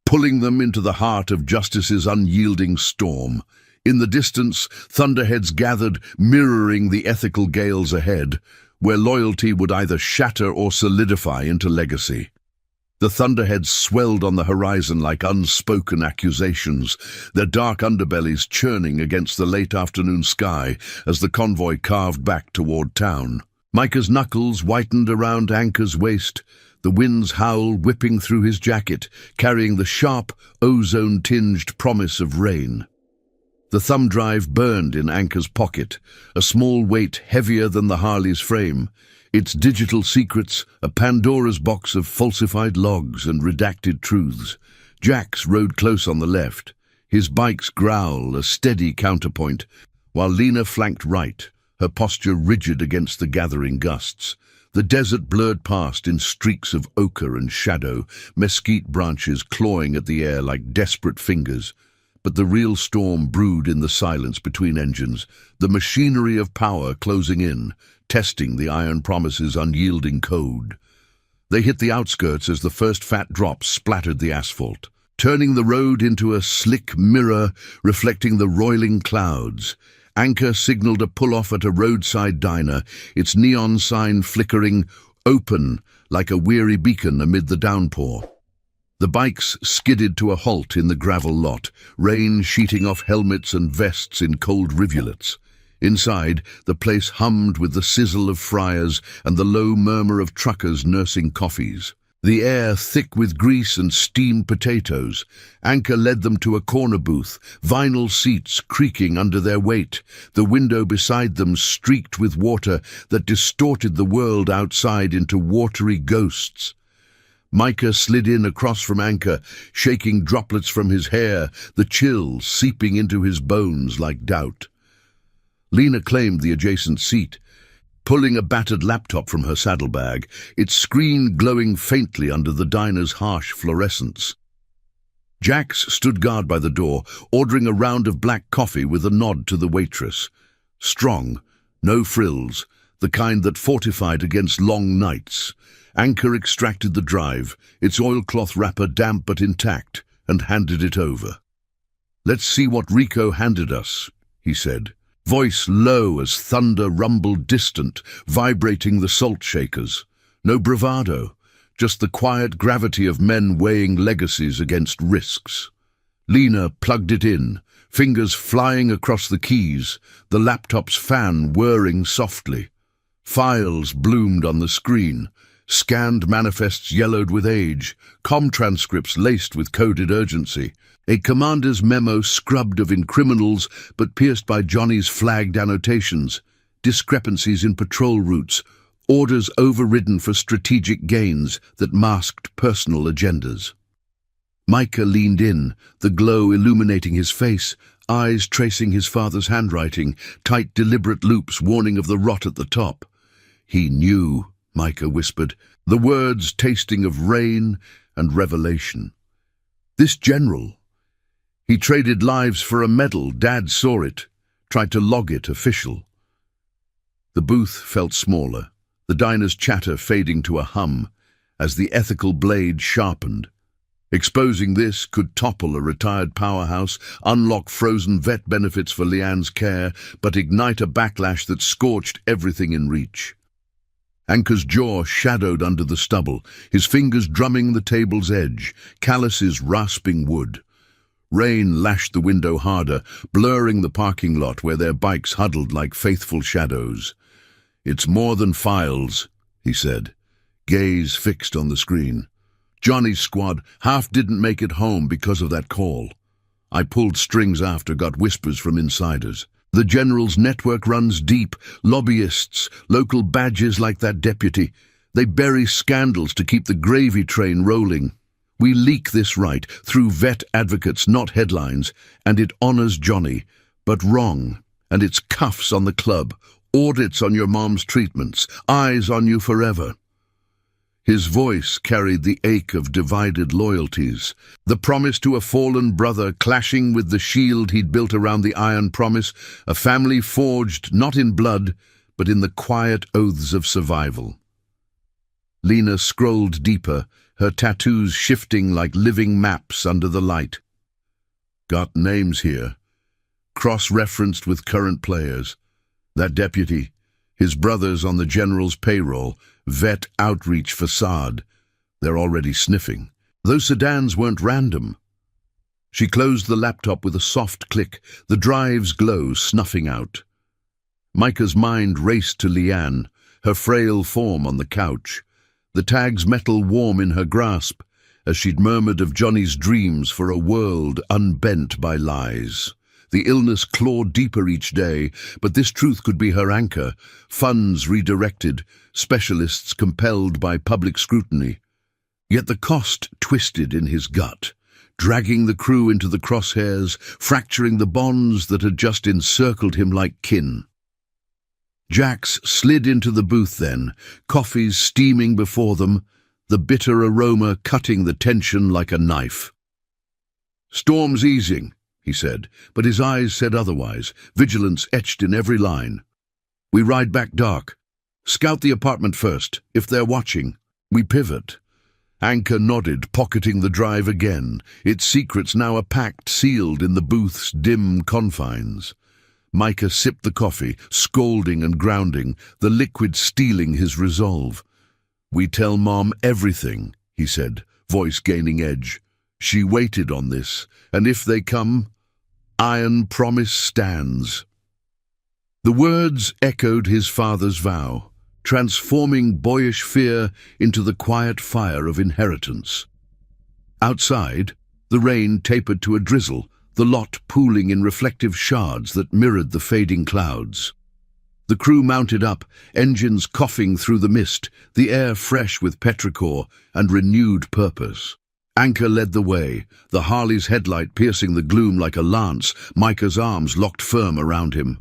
S1: pulling them into the heart of justice's unyielding storm. In the distance, thunderheads gathered, mirroring the ethical gales ahead, where loyalty would either shatter or solidify into legacy. The thunderheads swelled on the horizon like unspoken accusations, their dark underbellies churning against the late afternoon sky as the convoy carved back toward town. Micah's knuckles whitened around Anchor's waist, the wind's howl whipping through his jacket, carrying the sharp, ozone-tinged promise of rain. The thumb drive burned in Anchor's pocket, a small weight heavier than the Harley's frame, its digital secrets a Pandora's box of falsified logs and redacted truths. Jax rode close on the left, his bike's growl a steady counterpoint, while Lena flanked right, her posture rigid against the gathering gusts. The desert blurred past in streaks of ochre and shadow, mesquite branches clawing at the air like desperate fingers. But the real storm brewed in the silence between engines, the machinery of power closing in, testing the iron promise's unyielding code. They hit the outskirts as the first fat drops splattered the asphalt, turning the road into a slick mirror reflecting the roiling clouds. Anchor signaled a pull-off at a roadside diner, its neon sign flickering open like a weary beacon amid the downpour. The bikes skidded to a halt in the gravel lot, rain sheeting off helmets and vests in cold rivulets. Inside, the place hummed with the sizzle of fryers and the low murmur of truckers nursing coffees. The air thick with grease and steamed potatoes. Anchor led them to a corner booth, vinyl seats creaking under their weight, the window beside them streaked with water that distorted the world outside into watery ghosts. Micah slid in across from Anchor, shaking droplets from his hair, the chill seeping into his bones like doubt. Lena claimed the adjacent seat, pulling a battered laptop from her saddlebag, its screen glowing faintly under the diner's harsh fluorescence. Jax stood guard by the door, ordering a round of black coffee with a nod to the waitress. Strong, no frills, the kind that fortified against long nights. Anchor extracted the drive, its oilcloth wrapper damp but intact, and handed it over. "Let's see what Rico handed us," he said. Voice low as thunder rumbled distant, vibrating the salt shakers. No bravado, just the quiet gravity of men weighing legacies against risks. Lena plugged it in, fingers flying across the keys, the laptop's fan whirring softly. Files bloomed on the screen, scanned manifests yellowed with age, comm transcripts laced with coded urgency. A commander's memo scrubbed of incriminals but pierced by Johnny's flagged annotations, discrepancies in patrol routes, orders overridden for strategic gains that masked personal agendas. Micah leaned in, the glow illuminating his face, eyes tracing his father's handwriting, tight deliberate loops warning of the rot at the top. "He knew," Micah whispered, the words tasting of rain and revelation. "This general. He traded lives for a medal. Dad saw it, tried to log it official." The booth felt smaller, the diner's chatter fading to a hum as the ethical blade sharpened. Exposing this could topple a retired powerhouse, unlock frozen vet benefits for Leanne's care, but ignite a backlash that scorched everything in reach. Anchor's jaw shadowed under the stubble, his fingers drumming the table's edge, calluses rasping wood. Rain lashed the window harder, blurring the parking lot where their bikes huddled like faithful shadows. "It's more than files," he said, gaze fixed on the screen. "Johnny's squad half didn't make it home because of that call. I pulled strings after, got whispers from insiders. The general's network runs deep, lobbyists, local badges like that deputy. They bury scandals to keep the gravy train rolling. We leak this right, through vet advocates, not headlines, and it honors Johnny, but wrong, and it's cuffs on the club, audits on your mom's treatments, eyes on you forever." His voice carried the ache of divided loyalties, the promise to a fallen brother clashing with the shield he'd built around the iron promise, a family forged not in blood, but in the quiet oaths of survival. Lena scrolled deeper, her tattoos shifting like living maps under the light. "Got names here, cross-referenced with current players. That deputy, his brothers on the general's payroll, vet outreach facade. They're already sniffing. Those sedans weren't random." She closed the laptop with a soft click, the drive's glow snuffing out. Micah's mind raced to Leanne, her frail form on the couch, the tag's metal warm in her grasp, as she'd murmured of Johnny's dreams for a world unbent by lies. The illness clawed deeper each day, but this truth could be her anchor, funds redirected, specialists compelled by public scrutiny. Yet the cost twisted in his gut, dragging the crew into the crosshairs, fracturing the bonds that had just encircled him like kin. Jax slid into the booth then, coffees steaming before them, the bitter aroma cutting the tension like a knife. "Storm's easing," he said, but his eyes said otherwise, vigilance etched in every line. "We ride back dark. Scout the apartment first, if they're watching. We pivot." Anchor nodded, pocketing the drive again, its secrets now a pact sealed in the booth's dim confines. Micah sipped the coffee, scalding and grounding, the liquid stealing his resolve. "We tell Mom everything," he said, voice gaining edge. "She waited on this, and if they come, iron promise stands." The words echoed his father's vow, transforming boyish fear into the quiet fire of inheritance. Outside, the rain tapered to a drizzle, the lot pooling in reflective shards that mirrored the fading clouds. The crew mounted up, engines coughing through the mist, the air fresh with petrichor and renewed purpose. Anchor led the way, the Harley's headlight piercing the gloom like a lance, Micah's arms locked firm around him.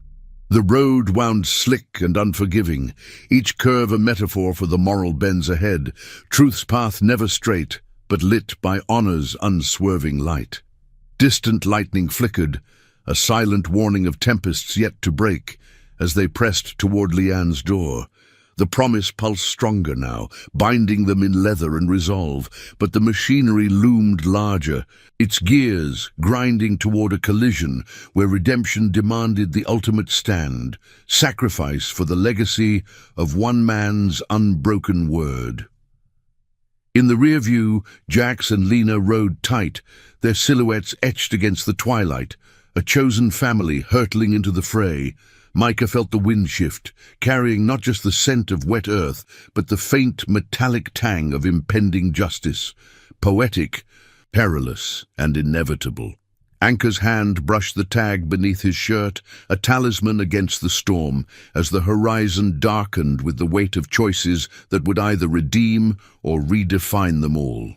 S1: The road wound slick and unforgiving, each curve a metaphor for the moral bends ahead, truth's path never straight, but lit by honor's unswerving light. Distant lightning flickered, a silent warning of tempests yet to break, as they pressed toward Leanne's door. The promise pulsed stronger now, binding them in leather and resolve, but the machinery loomed larger, its gears grinding toward a collision where redemption demanded the ultimate stand, sacrifice for the legacy of one man's unbroken word. In the rear view, Jax and Lena rode tight, their silhouettes etched against the twilight, a chosen family hurtling into the fray. Micah felt the wind shift, carrying not just the scent of wet earth, but the faint metallic tang of impending justice, poetic, perilous, and inevitable. Anchor's hand brushed the tag beneath his shirt, a talisman against the storm, as the horizon darkened with the weight of choices that would either redeem or redefine them all.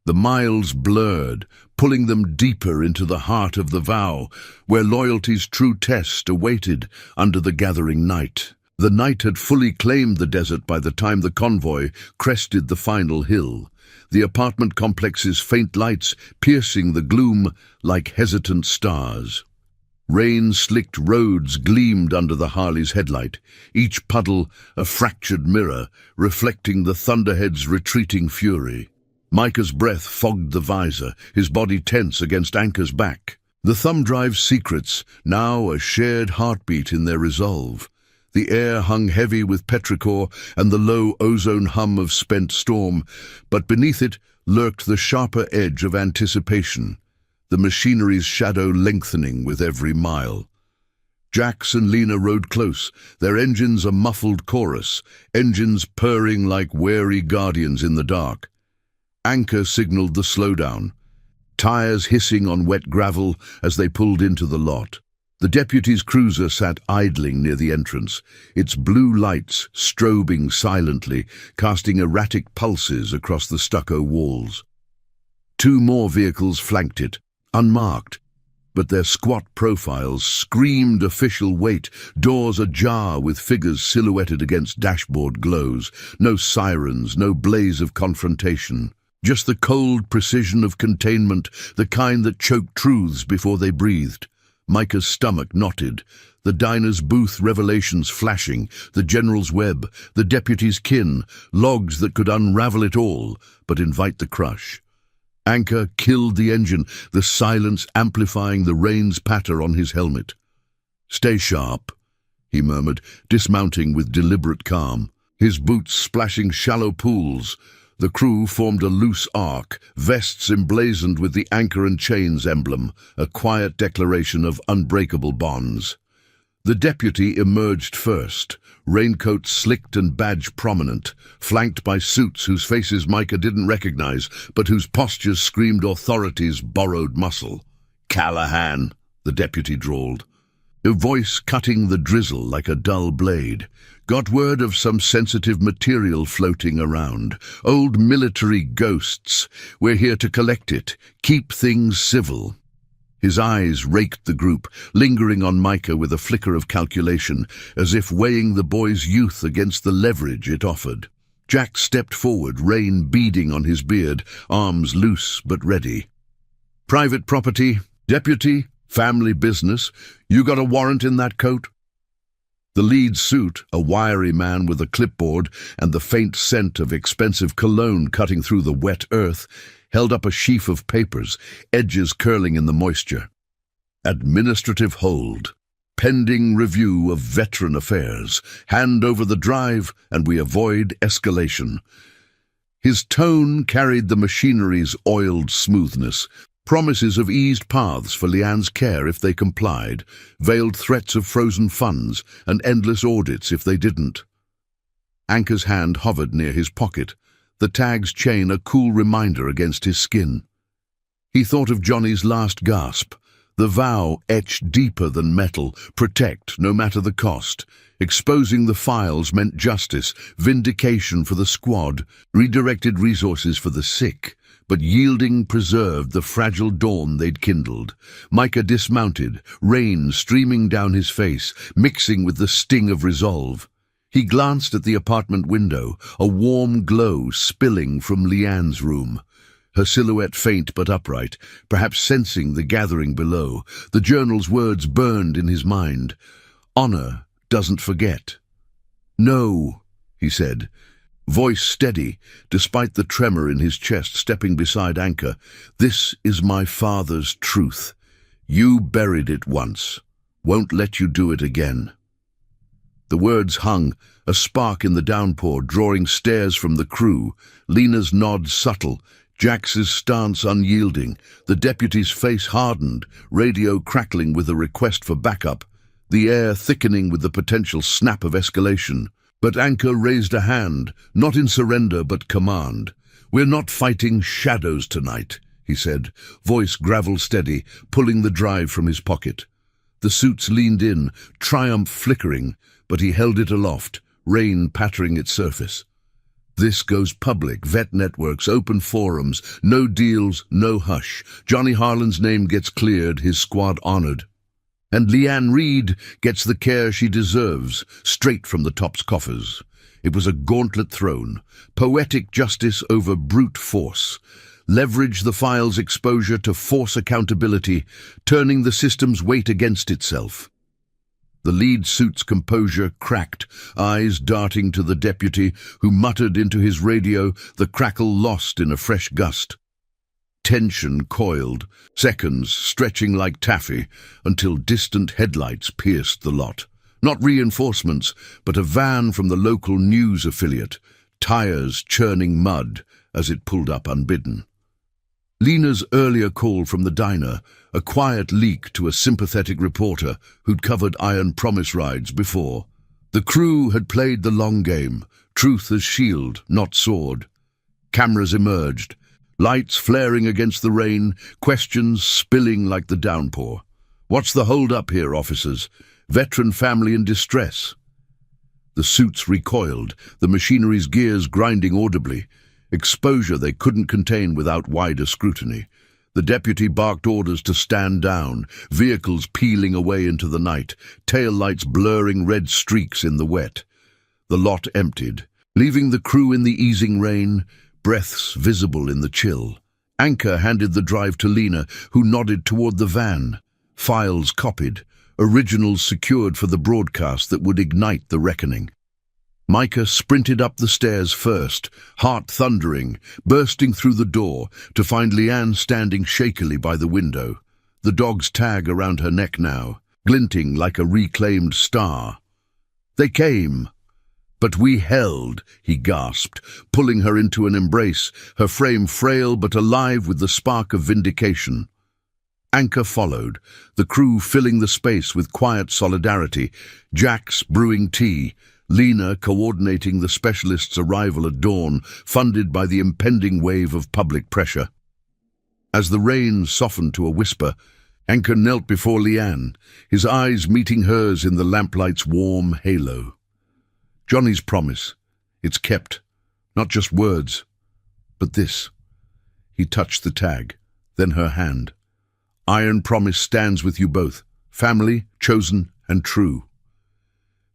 S1: The miles blurred, pulling them deeper into the heart of the vow, where loyalty's true test awaited under the gathering night. The night had fully claimed the desert by the time the convoy crested the final hill, the apartment complex's faint lights piercing the gloom like hesitant stars. Rain-slicked roads gleamed under the Harley's headlight, each puddle a fractured mirror, reflecting the thunderhead's retreating fury. Micah's breath fogged the visor, his body tense against Anchor's back. The thumb drive's secrets, now a shared heartbeat in their resolve. The air hung heavy with petrichor and the low ozone hum of spent storm, but beneath it lurked the sharper edge of anticipation, the machinery's shadow lengthening with every mile. Jax and Lena rode close, their engines a muffled chorus, engines purring like wary guardians in the dark. Anchor signaled the slowdown, tires hissing on wet gravel as they pulled into the lot. The deputy's cruiser sat idling near the entrance, its blue lights strobing silently, casting erratic pulses across the stucco walls. Two more vehicles flanked it, unmarked, but their squat profiles screamed official weight, doors ajar with figures silhouetted against dashboard glows, no sirens, no blaze of confrontation. Just the cold precision of containment, the kind that choked truths before they breathed. Micah's stomach knotted, the diner's booth revelations flashing, the general's web, the deputy's kin, logs that could unravel it all, but invite the crush. Anchor killed the engine, the silence amplifying the rain's patter on his helmet. "Stay sharp," he murmured, dismounting with deliberate calm, his boots splashing shallow pools. The crew formed a loose arc, vests emblazoned with the anchor and chains emblem, a quiet declaration of unbreakable bonds. The deputy emerged first, raincoat slicked and badge prominent, flanked by suits whose faces Micah didn't recognize, but whose postures screamed authority's borrowed muscle. "Callahan," the deputy drawled, a voice cutting the drizzle like a dull blade. "Got word of some sensitive material floating around. Old military ghosts. We're here to collect it. Keep things civil." His eyes raked the group, lingering on Micah with a flicker of calculation, as if weighing the boy's youth against the leverage it offered. Jack stepped forward, rain beading on his beard, arms loose but ready. "Private property, deputy, family business. You got a warrant in that coat?" The lead suit, a wiry man with a clipboard and the faint scent of expensive cologne cutting through the wet earth, held up a sheaf of papers, edges curling in the moisture. "Administrative hold." Pending review of veteran affairs. Hand over the drive and we avoid escalation. His tone carried the machinery's oiled smoothness. Promises of eased paths for Leanne's care if they complied, veiled threats of frozen funds and endless audits if they didn't. Anchor's hand hovered near his pocket, the tag's chain a cool reminder against his skin. He thought of Johnny's last gasp, the vow etched deeper than metal, protect no matter the cost. Exposing the files meant justice, vindication for the squad, redirected resources for the sick, but yielding preserved the fragile dawn they'd kindled. Micah dismounted, rain streaming down his face, mixing with the sting of resolve. He glanced at the apartment window, a warm glow spilling from Leanne's room. Her silhouette faint but upright, perhaps sensing the gathering below. The journal's words burned in his mind. Honor doesn't forget. No, he said, voice steady, despite the tremor in his chest, stepping beside Anchor. This is my father's truth. You buried it once. Won't let you do it again. The words hung, a spark in the downpour, drawing stares from the crew. Lena's nod subtle, Jax's stance unyielding, the deputy's face hardened, radio crackling with a request for backup, the air thickening with the potential snap of escalation. But Anchor raised a hand, not in surrender but command. We're not fighting shadows tonight, he said, voice gravel steady, pulling the drive from his pocket. The suits leaned in, triumph flickering, but he held it aloft, rain pattering its surface. This goes public, vet networks, open forums, no deals, no hush. Johnny Harlan's name gets cleared, his squad honored. And Leanne Reed gets the care she deserves, straight from the top's coffers. It was a gauntlet thrown, poetic justice over brute force. Leverage the file's exposure to force accountability, turning the system's weight against itself. The lead suit's composure cracked, eyes darting to the deputy, who muttered into his radio, the crackle lost in a fresh gust. Tension coiled, seconds stretching like taffy, until distant headlights pierced the lot. Not reinforcements, but a van from the local news affiliate, tires churning mud as it pulled up unbidden. Lena's earlier call from the diner, a quiet leak to a sympathetic reporter who'd covered Iron Promise rides before. The crew had played the long game, truth as shield, not sword. Cameras emerged, lights flaring against the rain, questions spilling like the downpour. What's the hold-up here, officers? Veteran family in distress. The suits recoiled, the machinery's gears grinding audibly. Exposure they couldn't contain without wider scrutiny. The deputy barked orders to stand down, vehicles peeling away into the night, taillights blurring red streaks in the wet. The lot emptied, leaving the crew in the easing rain, breaths visible in the chill. Anchor handed the drive to Lena, who nodded toward the van. Files copied, originals secured for the broadcast that would ignite the reckoning. Micah sprinted up the stairs first, heart thundering, bursting through the door to find Leanne standing shakily by the window, the dog's tag around her neck now, glinting like a reclaimed star. They came. But we held, he gasped, pulling her into an embrace, her frame frail but alive with the spark of vindication. Anchor followed, the crew filling the space with quiet solidarity, Jax brewing tea, Lena coordinating the specialist's arrival at dawn, funded by the impending wave of public pressure. As the rain softened to a whisper, Anchor knelt before Leanne, his eyes meeting hers in the lamplight's warm halo. Johnny's promise, it's kept, not just words, but this. He touched the tag, then her hand. Iron Promise stands with you both, family, chosen, and true.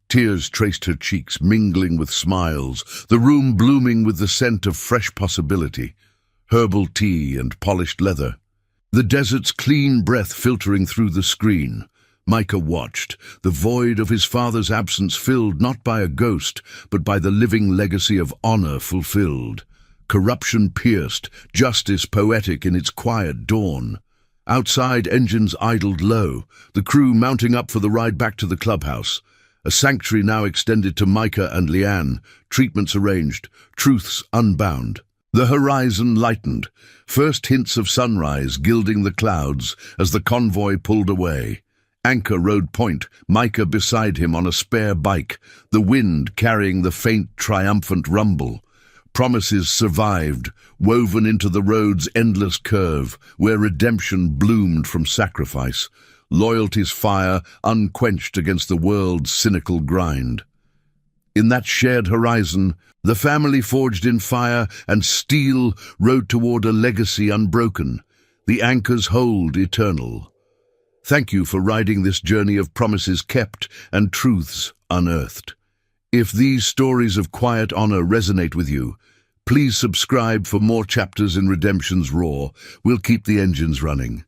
S1: Tears traced her cheeks, mingling with smiles, the room blooming with the scent of fresh possibility, herbal tea and polished leather. The desert's clean breath filtering through the screen. Micah watched, the void of his father's absence filled not by a ghost, but by the living legacy of honor fulfilled. Corruption pierced, justice poetic in its quiet dawn. Outside, engines idled low, the crew mounting up for the ride back to the clubhouse. A sanctuary now extended to Micah and Leanne, treatments arranged, truths unbound. The horizon lightened, first hints of sunrise gilding the clouds as the convoy pulled away. Anchor rode point, Micah beside him on a spare bike, the wind carrying the faint, triumphant rumble. Promises survived, woven into the road's endless curve, where redemption bloomed from sacrifice, loyalty's fire unquenched against the world's cynical grind. In that shared horizon, the family forged in fire and steel rode toward a legacy unbroken, the anchor's hold eternal. Thank you for riding this journey of promises kept and truths unearthed. If these stories of quiet honor resonate with you, please subscribe for more chapters in Redemption's Roar. We'll keep the engines running.